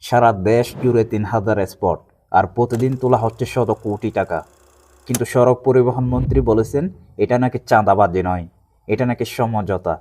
সারা দেশ জুড়ে ৩,০০০ স্পট, আর প্রতিদিন তোলা হচ্ছে শত কোটি টাকা। কিন্তু সড়ক পরিবহন মন্ত্রী বলেছেন এটা নাকি চাঁদাবাজি নয়, এটা নাকি সমঝোতা।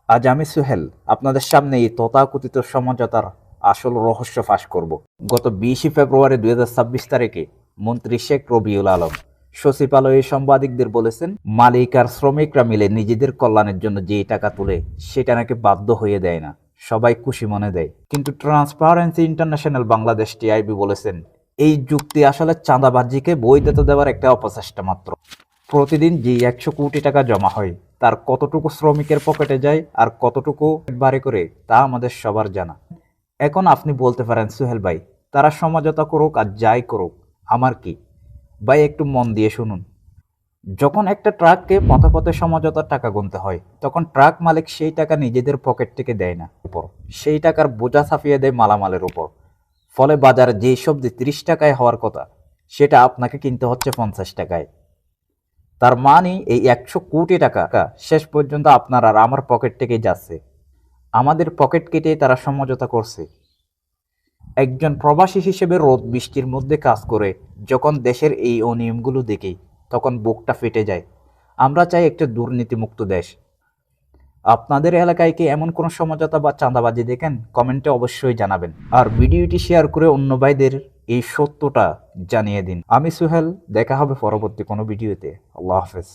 আজ আমি সোহেল আপনাদের সামনে এই তথাকথিত সমঝোতার আসল রহস্য ফাঁস করব। গত ২০ ফেব্রুয়ারি ২০২৬ তারিখে মন্ত্রী শেখ রবিউল আলম সচিবালয়ে সাংবাদিকদের বলেছেন, মালিক আর শ্রমিকরা মিলে নিজেদের কল্যাণের জন্য যে টাকা তোলে সেটা নাকি বাধ্য হয়ে দেয় না, সবাই খুশি মনে দেয়। কিন্তু ট্রান্সপারেন্সি ইন্টারন্যাশনাল বাংলাদেশ টিআইবি বলেছেন এই যুক্তি আসলে চাঁদাবাজিকে বৈধতা দেওয়ার একটা অপচেষ্টা মাত্র। প্রতিদিন যে ১০০ কোটি টাকা জমা হয় তার কতটুকু শ্রমিকের পকেটে যায় আর কতটুকু বাড়ি করে তা আমাদের সবার জানা। এখন আপনি বলতে পারেন সোহেল ভাই, তারা সমঝোতা করুক আর যাই করুক, আমার কি? ভাই একটু মন দিয়ে শুনুন। যখন একটা ট্রাককে পথে পথে সমঝোতার টাকা গুনতে হয়, তখন ট্রাক মালিক সেই টাকা নিজেদের পকেট থেকে দেয় না, উপর সেই টাকার বোঝা ছাপিয়ে দেয় মালামালের উপর। ফলে বাজারে যে সবজি ৩০ টাকায় হওয়ার কথা সেটা আপনাকে কিনতে হচ্ছে ৫০ টাকায়। তার মানে এই ১০০ কোটি টাকা শেষ পর্যন্ত আপনার আর আমার পকেট থেকেই যাচ্ছে। আমাদের পকেট কেটে তারা সমঝোতা করছে। একজন প্রবাসী হিসেবে রোদ বৃষ্টির মধ্যে কাজ করে যখন দেশের এই অনিয়মগুলো দেখি, তখন বুকটা ফেটে যায়। আমরা চাই একটা দুর্নীতিমুক্ত দেশ। আপনাদের এলাকায় কি এমন কোনো সমঝোতা বা চাঁদাবাজি দেখেন? কমেন্টে অবশ্যই জানাবেন। আর ভিডিওটি শেয়ার করে অন্য ভাইদের এই সত্যটা জানিয়ে দিন। আমি সোহেল, দেখা হবে পরবর্তী কোনো ভিডিওতে। আল্লাহ হাফেজ।